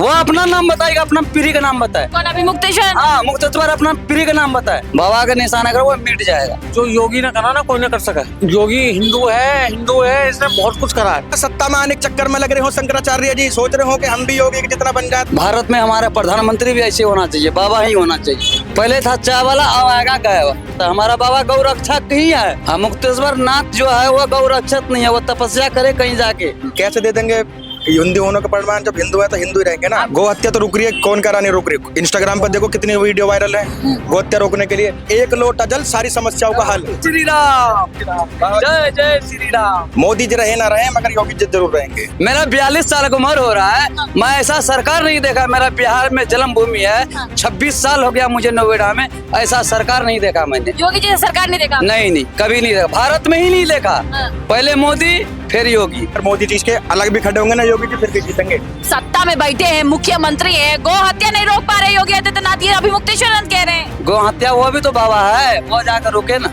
वो अपना नाम बताएगा, अपना पीढ़ी का नाम बताए। कौन अभी मुक्तेश्वर? हाँ, मुक्तेश्वर अपना पीढ़ी का नाम बताए। बाबा का निशान अगर वो मिट जाएगा। जो योगी ने करा ना कोई ना कर सका। योगी हिंदू है, इसने बहुत कुछ करा है। सत्ता में आने के चक्कर में लग रहे हो शंकराचार्य जी, सोच रहे हो कि हम भी योगी के जितना बन जाए। भारत में हमारा प्रधानमंत्री भी ऐसे होना चाहिए, बाबा ही होना चाहिए। पहले था चाय वाला, अब आएगा गाय। तो हमारा बाबा गौरक्षक ही है। मुक्तेश्वर नाथ जो है वो गौरक्षक नहीं है, वो तपस्या करे कहीं जाके। कैसे दे देंगे हिंदू होने का प्रमाण? जब हिंदू है तो हिंदू ही रहेंगे ना। गौ हत्या तो रुक रही है, कौन करा नहीं रुक रही। इंस्टाग्राम पर देखो कितनी वीडियो वायरल है गौ हत्या रोकने के लिए। एक लोटा जल सारी समस्याओं का हल। श्री राम, जय जय श्री राम। मोदी जी रहे ना रहे मगर योगी जी जरूर रहेंगे। मेरा 42 साल की उम्र हो रहा है, मैं ऐसा सरकार नहीं देखा। मेरा बिहार में जन्म भूमि है, 26 साल हो गया मुझे नोएडा में, ऐसा सरकार नहीं देखा मैंने। योगी जी सरकार नहीं देखा? नहीं, कभी नहीं देखा, भारत में ही नहीं देखा। पहले मोदी फिर योगी। मोदी जी के अलग भी खड़े होंगे ना योगी जी, फिर भी जीतेंगे। सत्ता में बैठे हैं, मुख्यमंत्री है, गौ हत्या नहीं रोक पा रहे योगी आदित्यनाथ, ये अभी मुक्तेश्वर कह रहे हैं। गौ हत्या वो भी तो बाबा है, वो जाकर रोके ना।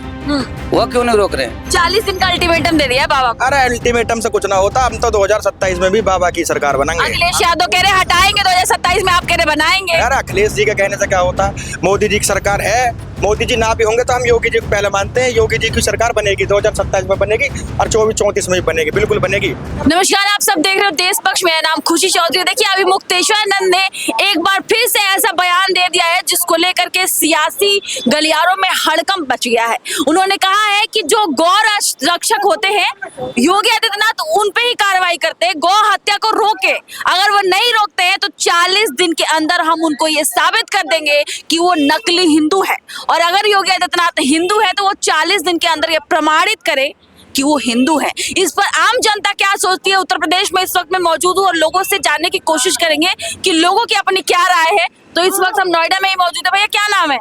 वो क्यों नहीं रोक रहे? 40 दिन का अल्टीमेटम दे दिया है बाबा को। अरे अल्टीमेटम से कुछ ना होता, हम तो 2027 में भी बाबा की सरकार बनाएंगे। अखिलेश यादव कह रहे हटाएंगे, 2027 में आप कह रहे बनाएंगे। यार अखिलेश जी के कहने से क्या होता, मोदी जी की सरकार है। मोदी जी ना भी होंगे तो हम योगी जी को पहले मानते हैं। योगी जी की सरकार बनेगी, 2027 में बनेगी और 24-34 में भी बनेगी, बिल्कुल बनेगी। नमस्कार, आप सब देख रहे हो देश पक्ष। मेरा नाम खुशी चौधरी। देखिए अभी मुक्तेश्वर नंद ने एक बार फिर से ऐसा बयान दे दिया है जिसको लेकर के सियासी गलियारों में हड़कंप मच गया है। उन्होंने कहा है कि जो गौ रक्षक होते हैं योगी आदित्यनाथ उन पे ही कार्रवाई करते हैं, गौ हत्या को रोके। अगर वो नहीं रोकते हैं तो 40 दिन के अंदर हम उनको ये साबित कर देंगे कि वो नकली हिंदू है। और अगर योगी आदित्यनाथ हिंदू है तो वो 40 दिन के अंदर ये प्रमाणित करे कि वो हिंदू है। इस पर आम जनता क्या सोचती है, उत्तर प्रदेश में इस वक्त मैं मौजूद हूँ और लोगों से जानने की कोशिश करेंगे कि लोगों की अपनी क्या राय है। तो इस वक्त हम नोएडा में ही मौजूद है। भैया क्या नाम है?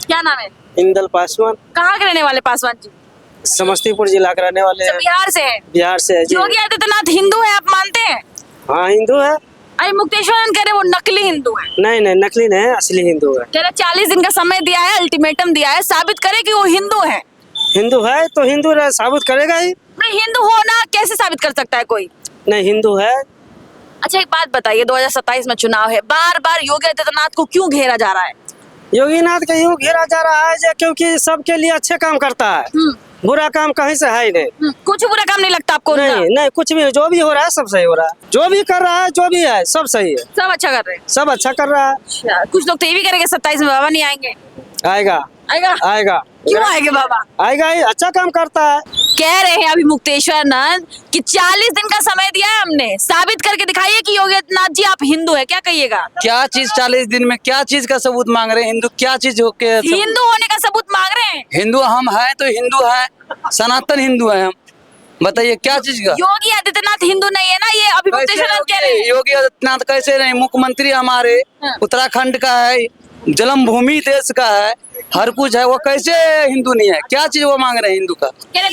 क्या नाम है? इंदल पासवान। कहाँ के रहने वाले पासवान जी? समस्तीपुर जिला के रहने वाले हैं। बिहार से है? बिहार से है जी। योगी आदित्यनाथ हिंदू है, आप मानते हैं? हाँ हिंदू है। अरे मुक्तेश्वर कह रहे वो नकली हिंदू है। नहीं नकली नहीं है, असली हिंदू है। कह रहे 40 दिन का समय दिया है, अल्टीमेटम दिया है, साबित करे कि वो हिंदू है। हिंदू है तो हिंदू साबित करेगा ही। नहीं, हिंदू होना कैसे साबित कर सकता है कोई? नहीं हिंदू है। अच्छा एक बात बताइए, 2027 में चुनाव है, बार बार योगी आदित्यनाथ को क्यों घेरा जा रहा है? योगीनाथ का यूँ घेरा जा रहा है क्योंकि सबके लिए अच्छे काम करता है। बुरा काम कहीं से है ही नहीं। कुछ बुरा काम नहीं लगता आपको? नहीं कुछ भी, जो भी हो रहा है सब सही हो रहा है। जो भी कर रहा है, जो भी है सब सही है। सब अच्छा कर रहे हैं? सब अच्छा कर रहा है। कुछ लोग तो ये भी करेंगे 27 में बाबा नहीं आएंगे। आएगा आएगा। क्यों आएंगे बाबा? आएगा ही, अच्छा काम करता है। कह रहे हैं अभी मुक्तेश्वर नंद कि 40 दिन का समय दिया है हमने, साबित करके दिखाइए कि योगी आदित्यनाथ जी आप हिंदू है। क्या कहिएगा? क्या चीज 40 दिन में क्या चीज का सबूत मांग रहे हैं? हिंदू क्या चीज हो के हिंदू होने का सबूत मांग रहे हैं? हिंदू हम है तो हिंदू है, सनातन हिंदू है हम। बताइए क्या चीज का? योगी आदित्यनाथ हिंदू नहीं है ना, ये अभी मुक्तेश्वर नंद कह रहे हैं। योगी आदित्यनाथ कैसे नहीं? मुख्यमंत्री हमारे उत्तराखंड का है, जन्म भूमि देश का है, हर कुछ है, वो कैसे हिंदू नहीं है? क्या चीज वो मांग रहे हैं हिंदू का? कह रहे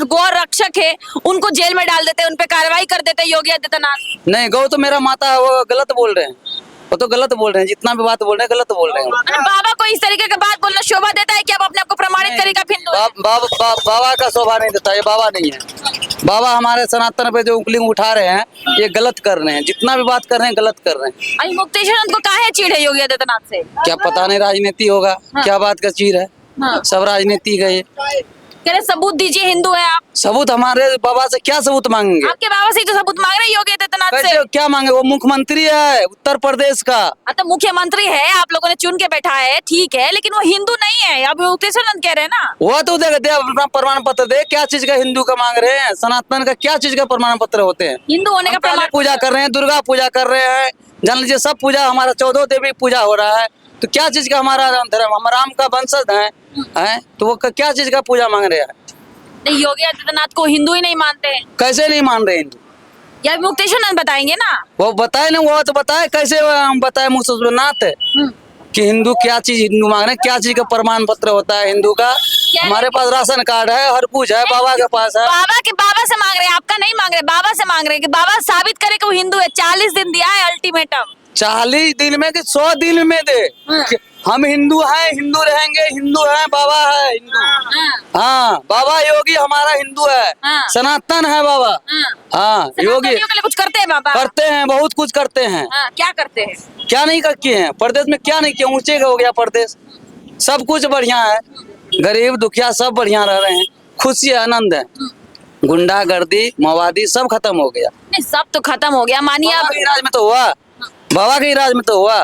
गौ रक्षक है उनको जेल में डाल देते, उन पे कार्रवाई कर देते योगी आदित्यनाथ। नहीं, गौ तो मेरा माता है, वो गलत बोल रहे हैं। वो तो गलत बोल रहे हैं, जितना भी बात बोल रहे हैं गलत बोल रहे हैं। अरे बाबा को इस तरीके का बात बोलना शोभा देता है कि आप अपने आप को प्रमाणित करेगा हिंदू है? बाबा का शोभा नहीं देता, ये बाबा नहीं है। बाबा हमारे सनातन पे जो उंगली उठा रहे हैं ये गलत कर रहे हैं, जितना भी बात कर रहे हैं गलत कर रहे हैं। अरे मुक्तेश्वर नंद को काहे चीड़ है योगी आदित्यनाथ से? क्या पता नहीं, राजनीति होगा। क्या बात का चीज है? सब राजनीति का ये। कह रहे सबूत दीजिए हिंदू है आप। सबूत हमारे बाबा से क्या सबूत मांगेंगे? आपके बाबा से ही तो सबूत मांग रहे हैं योगी आदित्यनाथ से। कैसे क्या मांगे? वो मुख्यमंत्री है उत्तर प्रदेश का। तो मुख्यमंत्री है, आप लोगों ने चुन के बैठा है, ठीक है, लेकिन वो हिंदू नहीं है। अब मुक्तेश्वर नंद कह रहे हैं ना। वो तो दे अपना प्रमाण पत्र दे, क्या चीज का हिंदू का मांग रहे हैं? सनातन का क्या चीज का प्रमाण पत्र होते हैं? हिंदू होने का प्रमाण। पूजा कर रहे हैं, दुर्गा पूजा कर रहे हैं, जान लीजिए सब पूजा, हमारा 14 देवी पूजा हो रहा है। तो क्या चीज का हमारा धर्म? हम राम का वंशज है तो वो क्या चीज का पूजा मांग रहे हैं? नहीं, योगी आदित्यनाथ को हिंदू ही नहीं मानते हैं। कैसे नहीं मान रहे हिंदू? या मुक्तेश्वर नंद बताएंगे ना। वो बताए ना, वो तो बताए कैसे हम बताए मुसलमानात कि हिंदू क्या चीज हिंदू मांग रहे हैं, क्या चीज का प्रमाण पत्र होता है हिंदू का? हमारे पास राशन कार्ड है, हर कुछ है, बाबा के पास है। बाबा से मांग रहे हैं, आपका नहीं मांग रहे, बाबा से मांग रहे हैं कि बाबा साबित करे कि वो हिंदू है। 40 दिन दिया है अल्टीमेटम। 40 दिन में कि 100 दिन में दे। कि हम हिंदू हैं, हिंदू रहेंगे, हिंदू हैं, बाबा है हिंदू। हाँ, बाबा योगी हमारा हिंदू है, सनातन है बाबा। हाँ, योगी सनातनियों के लिए कुछ करते हैं बाबा? करते हैं, बहुत कुछ करते हैं। क्या करते हैं? क्या नहीं किए हैं प्रदेश में, क्या नहीं किया, ऊंचे हो गया प्रदेश, सब कुछ बढ़िया है, गरीब दुखिया सब बढ़िया रह रहे हैं, खुशी है, आनंद है। गुंडागर्दी माओवादी सब खत्म हो गया। नहीं, सब तो खत्म हो गया, मानिए बाबा अब। के राज में तो हुआ, बाबा के राज में तो हुआ,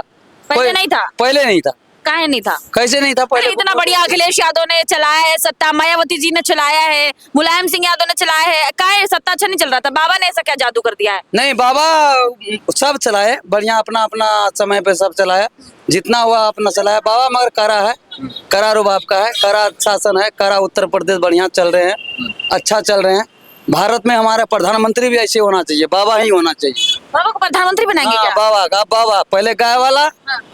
पहले नहीं था? पहले नहीं था। काहे नहीं था? कैसे नहीं था पहले? इतना बढ़िया अखिलेश यादव ने चलाया है सत्ता, मायावती जी ने चलाया है, मुलायम सिंह यादव ने चलाया है, काहे सत्ता अच्छा नहीं चल रहा था? बाबा ने ऐसा क्या जादू कर दिया है? नहीं, बाबा सब चलाए बढ़िया, अपना अपना समय पे सब चलाया, जितना हुआ अपना चलाया बाबा, मगर करा है, करा रुबाब का है, करा शासन है, करा उत्तर प्रदेश बढ़िया चल रहे हैं, अच्छा चल रहे हैं। भारत में हमारा प्रधानमंत्री भी ऐसे होना चाहिए, बाबा ही होना चाहिए। बाबा को प्रधानमंत्री बनाएंगे हाँ, क्या? बाबा का, बाबा पहले गाय वाला,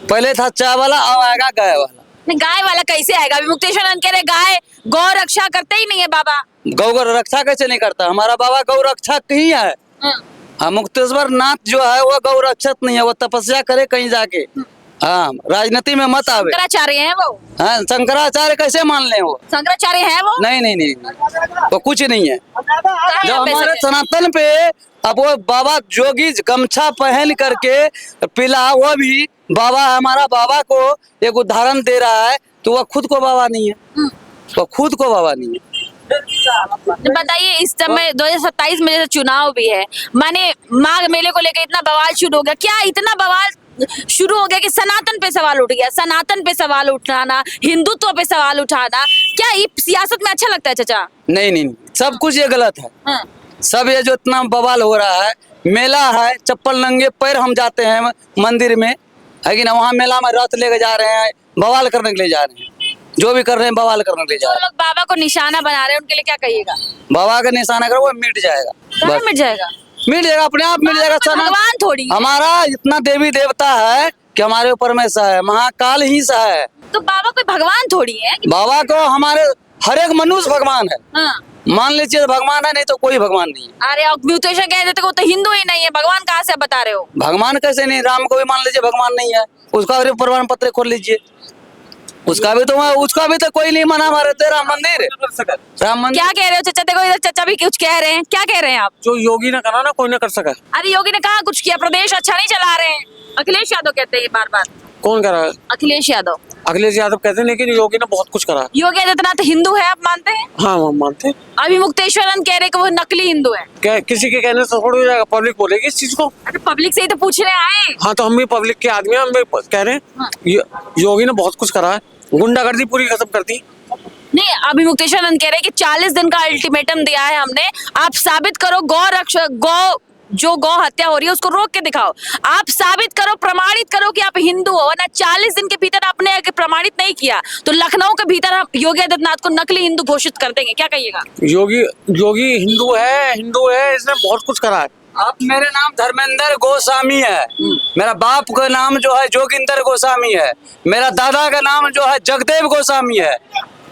पहले था चाय वाला, अब आएगा गाय वाला। नहीं, गाय वाला कैसे आएगा? अभी मुक्तेश्वर नंद कह रहे गाय गौ रक्षा करते ही नहीं है बाबा। गौ रक्षा कैसे नहीं करता? हमारा बाबा गौ रक्षक ही है। हाँ, मुक्तेश्वर नाथ जो है वो गौ रक्षक नहीं है, वो तपस्या करे कहीं जाके। हाँ, राजनीति में मत आवे। शंकराचार्य है वो? हाँ, शंकराचार्य कैसे मान ले वो? शंकराचार्य है वो? नहीं नहीं नहीं, वो कुछ नहीं है। कहाँ जो है पैसे हमारे के? सनातन पे अब वो बाबा जोगी गमछा पहन करके पिला, वो भी बाबा हमारा, बाबा को एक उदाहरण दे रहा है, तो वह खुद को बाबा नहीं है, वो खुद को बाबा नहीं है। बताइए, इस समय 2027 में जैसे चुनाव भी है, माने माघ मेले को लेकर इतना बवाल शुरू हो गया, क्या इतना बवाल शुरू हो गया कि सनातन पे सवाल उठ गया? सनातन पे सवाल उठाना, हिंदुत्व पे सवाल उठाना, क्या ये सियासत में अच्छा लगता है चाचा? नहीं नहीं, सब कुछ ये गलत है। सब ये जो इतना बवाल हो रहा है, मेला है, चप्पल नंगे पैर हम जाते हैं मंदिर में, है कि ना, वहाँ मेला में रथ लेके जा रहे हैं, बवाल करने के लिए जा रहे हैं, जो भी कर रहे हैं बवाल करने के लिए जा जो रहे हैं। लोग बाबा को निशाना बना रहे हैं उनके लिए क्या कहिएगा? बाबा का निशाना करो, वो मिट जाएगा, कहाँ बस मिट जाएगा? मिट जाएगा, अपने आप मिट जाएगा। सना भगवान थोड़ी है। हमारा इतना देवी देवता है कि हमारे ऊपर में सा है, महाकाल ही सा है। तो बाबा कोई भगवान थोड़ी है कि- बाबा को हमारे हर एक मनुष्य भगवान है, हाँ। मान लीजिए भगवान है, नहीं तो कोई भगवान नहीं है। अरे म्यूटेशन कह देते वो तो हिंदू ही नहीं है, भगवान कहाँ से बता रहे हो? भगवान कैसे नहीं? राम को भी मान लीजिए भगवान नहीं है, उसका भी प्रमाण पत्र खोल लीजिए, उसका भी तो कोई नहीं मना हमारे तो राम मंदिर, राम मंदिर। क्या कह रहे हो चाचा? देखो इधर चाचा भी कुछ कह रहे हैं, क्या कह रहे हैं आप? जो योगी ने करा ना कोई ना कर सका। अरे योगी ने कहा कुछ किया, प्रदेश अच्छा नहीं चला रहे हैं, अखिलेश यादव कहते हैं ये बार बार। कौन करा है? अखिलेश यादव। अखिलेश यादव कहते हैं, लेकिन योगी ने बहुत कुछ करा। योगी आदित्यनाथ हिंदू है, आप मानते हैं? हाँ, हम मानते हैं। अभी मुक्तेश्वर नंद कह रहे कि वो नकली हिंदू है। क्या किसी के कहने से थोड़ी हो जाएगा? पब्लिक बोलेगी इस चीज को। अरे पब्लिक से ही तो पूछने आए। हाँ, तो हम भी पब्लिक के आदमी हैं, हम भी कह रहे हैं योगी ने बहुत कुछ करा है, गुंडागर्दी पूरी खत्म कर दी। नहीं, अभी मुक्तेश्वर नंद कह रहे हैं कि 40 दिन का अल्टीमेटम दिया है हमने, आप साबित करो जो गौ हत्या हो रही है उसको रोक के दिखाओ, आप साबित करो, प्रमाणित करो कि आप हिंदू हो, वरना 40 दिन के भीतर आपने अगर प्रमाणित नहीं किया तो लखनऊ के भीतर हम योगी आदित्यनाथ को नकली हिंदू घोषित कर देंगे। क्या कहिएगा? योगी हिंदू है, इसने बहुत कुछ करा है। आप, मेरे नाम धर्मेंद्र गोस्वामी है, मेरा बाप का नाम जो है जोगिंदर गोस्वामी है, मेरा दादा का नाम जो है जगदेव गोस्वामी है,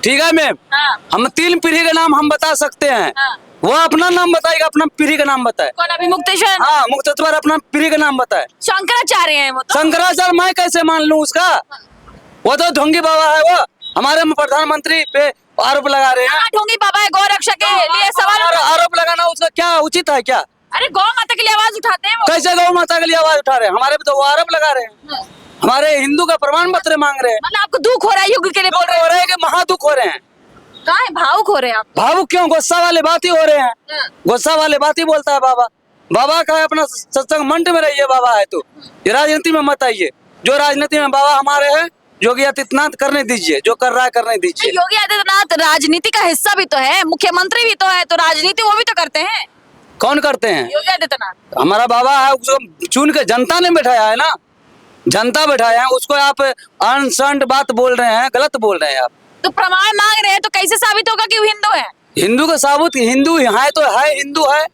ठीक है मैम। हाँ। हम 3 पीढ़ी का नाम हम बता सकते हैं। हाँ। वो अपना नाम बताएगा, अपना पीढ़ी का नाम बताए। कौन? अभी मुक्तेश्वर? हाँ, मुक्तेश्वर अपना पीढ़ी का नाम बताए। शंकराचार्य हैं वो तो। शंकराचार्य मैं कैसे मान लूं उसका? वो तो ढोंगी बाबा है, वो हमारे प्रधानमंत्री पे आरोप लगा रहे हैं। हाँ, ढोंगी बाबा है, गौ रक्षा के लिए सवाल। आरोप लगाना उसका क्या उचित है क्या? अरे गौ माता के लिए आवाज उठाते हैं वो। कैसे गौ माता के लिए आवाज उठा रहे हैं? हमारे पे तो वो आरोप लगा रहे हैं, हमारे हिंदू का प्रमाण पत्र मांग रहे हैं। मतलब आपको दुख हो रहा है योगी के लिए बोल रहे हो रहे हैं कि महादुख हो रहे हैं। कहाँ है? भावुक हो रहे हैं आप। भावुक क्यों? गुस्सा वाले बात ही हो रहे हैं, गुस्सा वाले बात ही बोलता है बाबा। बाबा का है अपना सत्संग मंच में रहिए, बाबा है तो ये राजनीति में मत आइए। जो राजनीति में बाबा हमारे हैं, योगी आदित्यनाथ करने दीजिए, जो कर रहा है करने दीजिए। योगी आदित्यनाथ राजनीति का हिस्सा भी तो है, मुख्यमंत्री भी तो है, तो राजनीति वो भी तो करते हैं। कौन करते हैं? योगी आदित्यनाथ। हमारा बाबा है, उसको चुन के जनता ने बैठाया है ना, जनता बैठाया है उसको। आप अनसंड बात बोल रहे हैं, गलत बोल रहे हैं आप। तो प्रमाण मांग रहे हैं, तो कैसे साबित होगा कि वो हिंदू है? हिंदू का साबुत हिंदू है तो है, हिंदू है।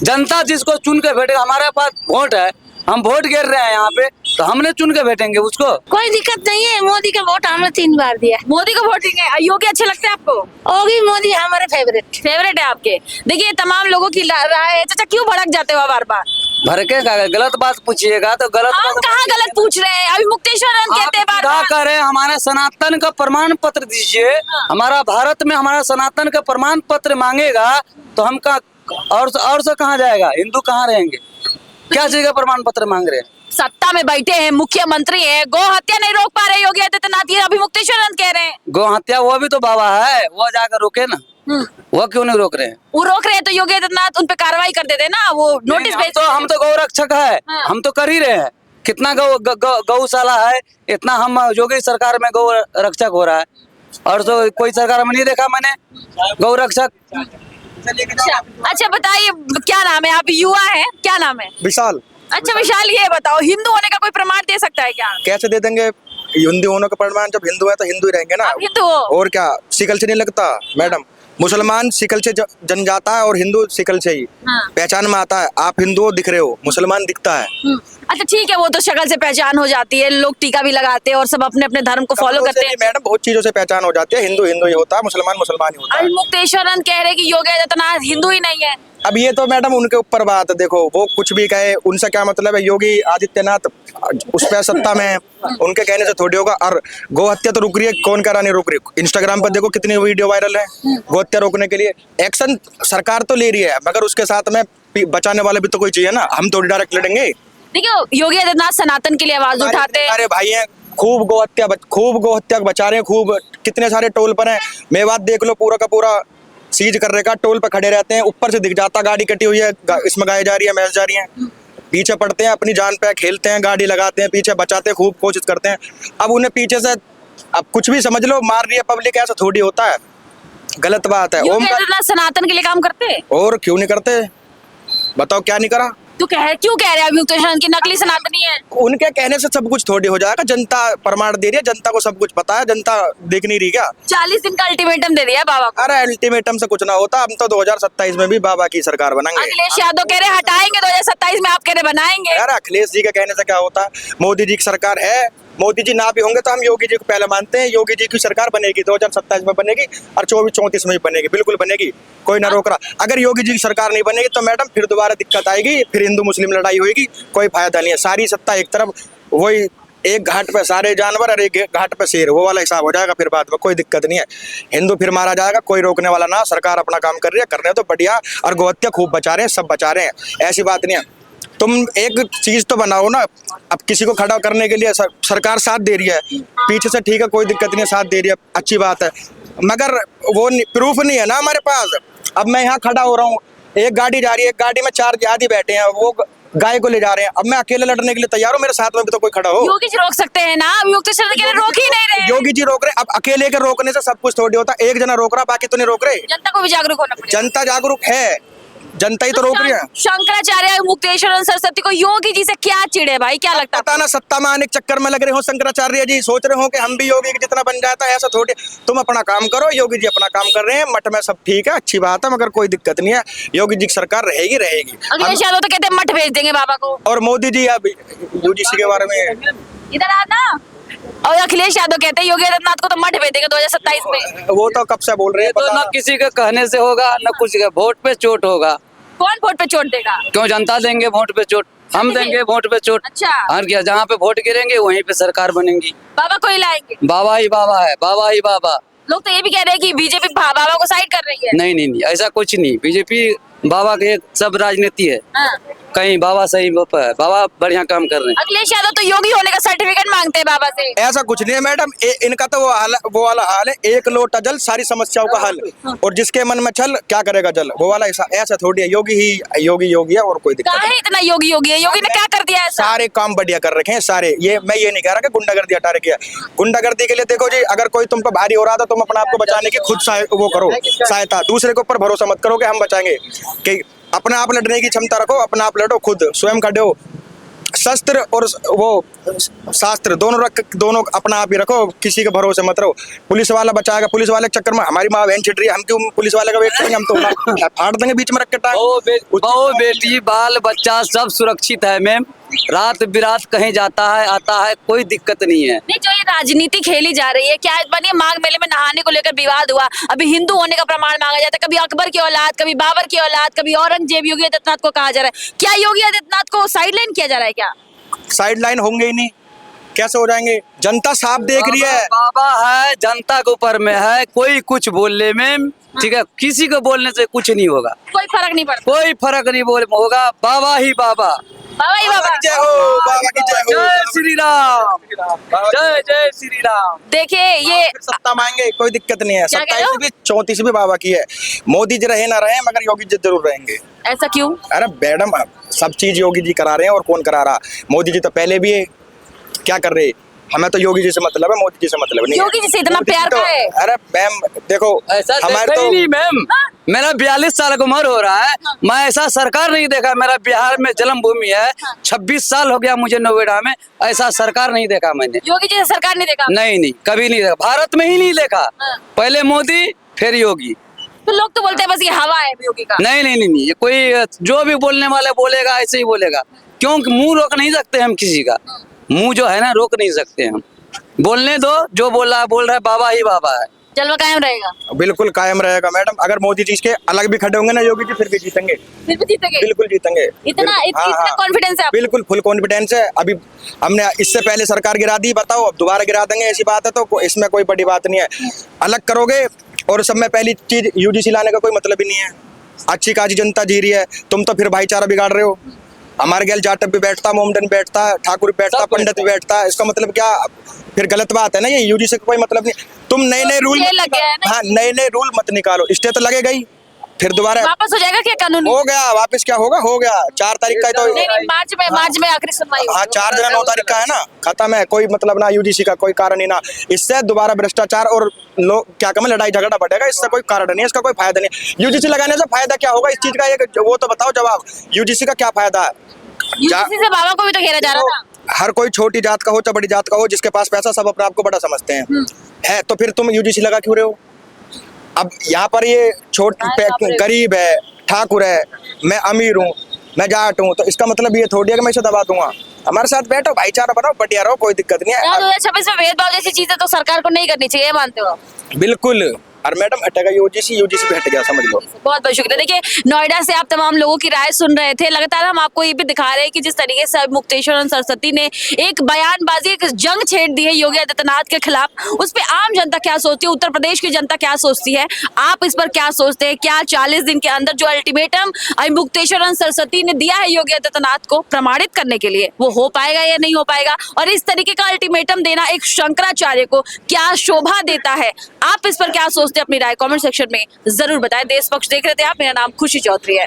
जनता जिसको चुन के बैठे, हमारे पास वोट है, हम वोट गिर रहे हैं यहाँ पे, तो हमने चुन के बैठेंगे उसको। कोई दिक्कत नहीं है, मोदी का वोट हमने 3 बार दिया। मोदी को वोट देंगे। योगी अच्छे लगते हैं आपको? योगी मोदी हमारे फेवरेट है आपके। देखिए तमाम लोगों की राय है। चाचा क्यों भड़क जाते हो बार बार? भड़केगा, गलत बात पूछिएगा तो गलत हम बात कहाँ गलत पूछ रहे हैं? अभी मुक्तेश्वर आनंद कहते हैं बार क्या बार। करें, हमारे सनातन का प्रमाण पत्र दीजिए। हमारा भारत में हमारा सनातन का प्रमाण पत्र मांगेगा तो हम का और से कहाँ जाएगा? हिंदू कहाँ रहेंगे? क्या चीज का प्रमाण पत्र मांग रहे हैं? सत्ता में बैठे हैं, मुख्यमंत्री हैं, गौ हत्या नहीं रोक पा रहे योगी आदित्यनाथ, ये अभी मुक्तेश्वर आनंद कह रहे हैं। गौ हत्या वो भी तो बाबा है, वो जाकर रोके ना। वो क्यों नहीं रोक रहे हैं? वो रोक रहे हैं तो योगी आदित्यनाथ उन पे कार्रवाई कर देते ना, वो नोटिस भेज हम तो गौ रक्षक है, हाँ। हम तो कर ही रहे हैं। कितना गौशाला है, इतना हम योगी सरकार में गौ रक्षक हो रहा है, और तो कोई सरकार में नहीं देखा मैंने गौ रक्षक। अच्छा बताइए, क्या नाम है? आप युवा हैं, क्या नाम है? विशाल अच्छा विशाल, ये बताओ, हिंदू होने का कोई प्रमाण दे सकता है क्या? कैसे दे देंगे हिंदू होने का प्रमाण? जब हिंदू है तो हिंदू ही रहेंगे ना। आप हिंदू हो? और क्या, शिकल से नहीं लगता मैडम? मुसलमान शिकल से जन जाता है और हिंदू शिकल से ही हाँ। पहचान में आता है। आप हिंदू हो, दिख रहे हो, मुसलमान दिखता है। अच्छा ठीक है, वो तो शक्ल से पहचान हो जाती है, लोग टीका भी लगाते हैं और सब अपने अपने धर्म को फॉलो कपड़ों से करते नहीं हैं। मैडम, बहुत चीजों से पहचान हो जाती है। हिंदू हिंदू ही होता है, मुसलमान मुसलमान ही होता है। अभी मुक्तेश्वर आनंद कह रहे हैं कि योगी आदित्यनाथ हिंदू ही नहीं है। अब ये तो मैडम उनके ऊपर बात है। देखो वो कुछ भी कहे, उनसे क्या मतलब है? योगी आदित्यनाथ उस पर सत्ता में है, उनके कहने से थोड़ी होगा। और गौ हत्या तो रुक रही है, कौन कह रहा नहीं रुक रही? इंस्टाग्राम पर देखो कितनी वीडियो वायरल है गौ हत्या रोकने के लिए। एक्शन सरकार तो ले रही है, मगर उसके साथ में बचाने वाले भी तो कोई चाहिए ना। हम थोड़ी डायरेक्ट लड़ेंगे। देखियो, योगी आदित्यनाथ सनातन के लिए आवाज उठाते हैं। अरे भाई हैं, खूब गौ हत्या बचा रहे हैं, खूब। कितने सारे टोल पर हैं, मेवात देख लो, पूरा का पूरा सीज कर रखा। टोल पर खड़े रहते हैं, ऊपर से दिख जाता गाड़ी कटी हुई है, इसमें गाय जा रही है, भैंस जा रही है। पीछे पड़ते हैं, अपनी जान पे खेलते हैं, गाड़ी लगाते हैं, पीछे बचाते हैं, खूब कोशिश करते हैं। अब उन्हें पीछे से अब कुछ भी समझ लो, मार रही है पब्लिक, ऐसा थोड़ी होता है। गलत बात है। योगी आदित्यनाथ सनातन के लिए काम करते हैं। और क्यों नहीं करते? बताओ क्या नहीं करा? क्यों कह रहे हैं अभी मुक्तेश्वर आनंद की नकली सनातनी है? उनके कहने से सब कुछ थोड़ी हो जाएगा। जनता प्रमाण दे रही है, जनता को सब कुछ पता है। जनता देख नहीं रही क्या? 40 दिन का अल्टीमेटम दे दिया है बाबा को। अरे अल्टीमेटम से कुछ ना होता। हम तो 2027 में भी बाबा की सरकार बनाएंगे। अखिलेश यादव कह रहे हटाएंगे, 2027 में आप कह रहे बनाएंगे। यार अखिलेश जी के कहने से क्या होता? मोदी जी की सरकार है, मोदी जी ना भी होंगे तो हम योगी जी को पहले मानते हैं। योगी जी की सरकार बनेगी, 2027 में बनेगी और 24-34 में भी बनेगी, बिल्कुल बनेगी, कोई ना रोक रहा। अगर योगी जी की सरकार नहीं बनेगी तो मैडम फिर दोबारा दिक्कत आएगी, फिर हिंदू मुस्लिम लड़ाई होगी, कोई फायदा नहीं है। सारी सत्ता एक तरफ, वही एक घाट पे सारे जानवर और एक घाट पे शेर, वो वाला हिसाब हो जाएगा। फिर बाद में कोई दिक्कत नहीं है, हिंदू फिर मारा जाएगा, कोई रोकने वाला ना। सरकार अपना काम कर रही है, करने तो बढ़िया। और गोहत्या खूब बचा रहे हैं, सब बचा रहे हैं, ऐसी बात नहीं है। तुम एक चीज तो बनाओ ना। अब किसी को खड़ा करने के लिए सरकार साथ दे रही है पीछे से, ठीक है, कोई दिक्कत नहीं है, साथ दे रही है, अच्छी बात है, मगर वो प्रूफ नहीं है ना हमारे पास। अब मैं यहाँ खड़ा हो रहा हूँ, एक गाड़ी जा रही है, एक गाड़ी में 4 आदमी बैठे हैं, वो गाय को ले जा रहे हैं। अब मैं अकेले लड़ने के लिए तैयार हूँ, मेरे साथ में भी तो कोई खड़ा हो। योगी जी रोक सकते हैं ना, मुक्तेश्वर आनंद कह रहे रोक ही नहीं रहे। योगी जी रोक रहे। अब अकेले के रोकने से सब कुछ थोड़ी होता। एक जना रोक रहा, बाकी तो नहीं रोक रहे। जनता को भी जागरूक होना पड़ेगा। जनता जागरूक है, जनता ही तो रोक रही है। शंकराचार्य, मुक्तेश्वर आनंद, सरस्वती को योगी जी से क्या चिड़े भाई, क्या लगता है? पता ना, सत्ता में आने के चक्कर में लग रहे हो शंकराचार्य जी, सोच रहे हो कि हम भी योगी के जितना बन जाता है, ऐसा थोड़ी। तुम अपना काम करो, योगी जी अपना काम कर रहे हैं, मठ में सब ठीक है, अच्छी बात है, मगर कोई दिक्कत नहीं है। योगी जी की सरकार रहेगी रहेगी। अखिलेश यादव तो कहते हैं मठ भेज देंगे बाबा को। और मोदी जी अब यूजीसी के बारे में इधर आना। और अखिलेश यादव कहते हैं योगी आदित्यनाथ को तो मठ भेज देंगे 2027 में। वो तो कब से बोल रहे हैं, तो पता न किसी के कहने से होगा, न कुछ के वोट पे चोट होगा। कौन वोट पे चोट देगा? क्यों जनता देंगे वोट पे चोट? हम देंगे वोट पे चोट। अच्छा। और क्या, जहाँ पे वोट गिरेंगे वहीं पे सरकार बनेगी। बाबा को ही लाएंगे। बाबा ही बाबा है, बाबा ही बाबा। लोग तो ये भी कह रहे हैं कि बीजेपी बाबा को साइड कर रही है। नहीं नहीं नहीं, ऐसा कुछ नहीं। बीजेपी बाबा के सब राजनीति है, हाँ। कहीं बाबा सही है, बाबा बढ़िया काम कर रहे हैं। अखिलेश यादव तो योगी होने का सर्टिफिकेट मांगते हैं बाबा से। ऐसा कुछ नहीं है मैडम। इनका तो वो वाला हाल है, एक लोटा जल सारी समस्याओं का हल, और जिसके मन में छल क्या करेगा जल, वो वाला ऐसा थोड़ी है। योगी ही योगी है, और कोई दिक्कत काहे नहीं। इतना योगी योगी है? योगी ने क्या कर दिया ऐसा? सारे काम बढ़िया कर रखे हैं सारे। ये मैं ये नहीं कह रहा कि गुंडागर्दी हटा रखी है। गुंडागर्दी के लिए देखो जी, अगर कोई तुम पर भारी हो रहा था, तुम अपने आप को बचाने की खुद वो करो सहायता। दूसरे के ऊपर भरोसा मत करो कि हम बचाएंगे, कि अपने आप लड़ने की क्षमता रखो, अपना आप लड़ो, खुद स्वयं खड़े हो। शस्त्र और वो शास्त्र दोनों अपना आप ही रखो, किसी के भरोसे मत रहो। पुलिस वाला बचाएगा, पुलिस वाले के चक्कर में हमारी माँ बहन छिड़ रही है, हम क्यों पुलिस वाले का वेट करेंगे? हम तो फाड़ देंगे बीच में रख के टांग। बहु बेटी बाल बच्चा सब सुरक्षित है मैम। रात बिरात कहीं जाता है आता है, कोई दिक्कत नहीं है। नहीं, जो ये राजनीति खेली जा रही है, क्या इस बार ये माघ मेले में नहाने को लेकर विवाद हुआ? अभी हिंदू होने का प्रमाण मांगा जाता है, कभी अकबर की औलाद, कभी बाबर की औलाद, कभी औरंगजेब, योगी आदित्यनाथ को कहा जा रहा है। क्या योगी आदित्यनाथ को साइडलाइन किया जा रहा है क्या? साइडलाइन होंगे ही नहीं, कैसे हो जाएंगे? जनता साफ देख रही है। बाबा है, जनता के ऊपर में है, कोई कुछ बोलने में, ठीक है, किसी को बोलने से कुछ नहीं होगा, कोई फर्क नहीं पड़ता, कोई फर्क नहीं बोल होगा। बाबा ही बाबा। बाबा ही बाबा। जय हो बाबा की जय हो। जय श्री राम, जय जय श्री राम। देखिए ये फिर सत्ता मांगे, कोई दिक्कत नहीं है। क्या कह रहे हो? 27 भी 34 भी बाबा की है। मोदी जी रहे ना रहे, मगर योगी जी जरूर रहेंगे। ऐसा क्यों? अरे मैडम, सब चीज योगी जी करा रहे हैं, और कौन करा रहा? मोदी जी तो पहले भी है, क्या कर रहे? हमें तो योगी जी से मतलब है, मोदी जी से मतलब नहीं है। योगी जी से इतना मोदी जी प्यार तो- का है? अरे मैम देखो, ऐसा हमारे देखा ही तो नहीं मैम, मेरा 42 साल की उम्र हो रहा है, मैं ऐसा सरकार नहीं देखा। मेरा बिहार में जन्मभूमि है, 26 साल हो गया मुझे नोएडा में, ऐसा सरकार नहीं देखा मैंने। योगी जी से सरकार नहीं देखा? नहीं नहीं, कभी नहीं देखा, भारत में ही नहीं देखा। पहले मोदी फिर योगी। तो लोग तो बोलते हैं बस ये हवा है योगी का। नहीं नहीं नहीं नहीं, ये कोई जो भी बोलने वाले बोलेगा ऐसे ही बोलेगा, क्योंकि मुंह रोक नहीं सकते हम किसी का। मुंह जो है ना, रोक नहीं सकते हम, बोलने दो, जो बोल रहा है बाबा ही बाबा है। जलवा कायम रहेगा? बिल्कुल कायम रहेगा मैडम। अगर मोदी जी के अलग भी खड़े होंगे ना योगी जी, फिर भी जीतेंगे, फिर भी जीतेंगे? बिल्कुल जीतेंगे। इतना हाँ, इतना हाँ। कॉन्फिडेंस है आपको? बिल्कुल फुल कॉन्फिडेंस है। अभी हमने इससे पहले सरकार गिरा दी, बताओ अब दोबारा गिरा देंगे, ऐसी बात है? तो इसमें कोई बड़ी बात नहीं है। अलग करोगे, और सब में पहली चीज यूजीसी लाने का कोई मतलब ही नहीं है। अच्छी काजी जनता जी रही है, तुम तो फिर भाईचारा बिगाड़ रहे हो। हमारे गैल जाटव भी बैठता, मोमडन बैठता, ठाकुर बैठता, पंडित भी बैठता, इसका मतलब क्या? फिर गलत बात है ना ये। यूजीसी का कोई मतलब नहीं। तुम नए नए रूल, स्टे लग गया है ना? हाँ नए नए रूल मत निकालो, स्टे तो लगेगा ही। फिर दोबारा वापस हो जाएगा क्या कानून? हो गया, वापस क्या होगा? हो गया 4 तारीख का तो। नहीं नहीं, मार्च में आखिरी सुनवाई होगी। हाँ 4 जनवरी 9 तारीख का है ना, खत्म है। कोई मतलब ना यूजीसी का कोई कारण ही ना। इससे दोबारा भ्रष्टाचार और लोग क्या कहें, लड़ाई झगड़ा बढ़ेगा। इससे कोई कारण नहीं है, इसका कोई फायदा नहीं है। यूजीसी लगाने से फायदा क्या होगा इस चीज का? एक वो तो बताओ जवाब, यूजीसी का क्या फायदा है? यूजीसी से बाबा को भी तो घेरा जा रहा था। हर कोई छोटी जात का हो चाहे बड़ी जात का हो, जिसके पास पैसा, सब अपने आप को बड़ा समझते हैं, है। तो फिर तुम यूजीसी लगा क्यों रहे हो? अब यहाँ पर ये गरीब है, ठाकुर है, मैं अमीर हूँ, मैं जाट हूँ, तो इसका मतलब ये थोड़ी है कि मैं इसे दबा दूंगा। हमारे साथ बैठो, भाईचारा बनाओ, बढ़िया रहो, कोई दिक्कत नहीं है। 2026 में भेदभाव जैसी चीजें तो सरकार को नहीं करनी चाहिए, मानते हो? बिल्कुल। और मैडम हटेगा यूजीसी भी हट गया, समझ लो। बहुत बहुत शुक्रिया। देखिए, नोएडा से आप तमाम लोगों की राय सुन रहे थे। लगातार हम आपको ये भी दिखा रहे हैं कि जिस तरीके से मुक्तेश्वर और सरस्वती ने एक बयानबाजी, एक जंग छेड़ दी है योगी आदित्यनाथ के खिलाफ, उस पर आम जनता क्या सोचती है, उत्तर प्रदेश की जनता क्या सोचती है, आप इस पर क्या सोचते हैं? क्या 40 दिन के अंदर जो अल्टीमेटम मुक्तेश्वर और सरस्वती ने दिया है योगी आदित्यनाथ को प्रमाणित करने के लिए, वो हो पाएगा या नहीं हो पाएगा? और इस तरीके का अल्टीमेटम देना एक शंकराचार्य को क्या शोभा देता है? आप इस पर क्या सोचते हैं? अपनी राय कमेंट सेक्शन में जरूर बताएं। देश पक्ष देख रहे थे आप, मेरा नाम खुशी चौधरी है।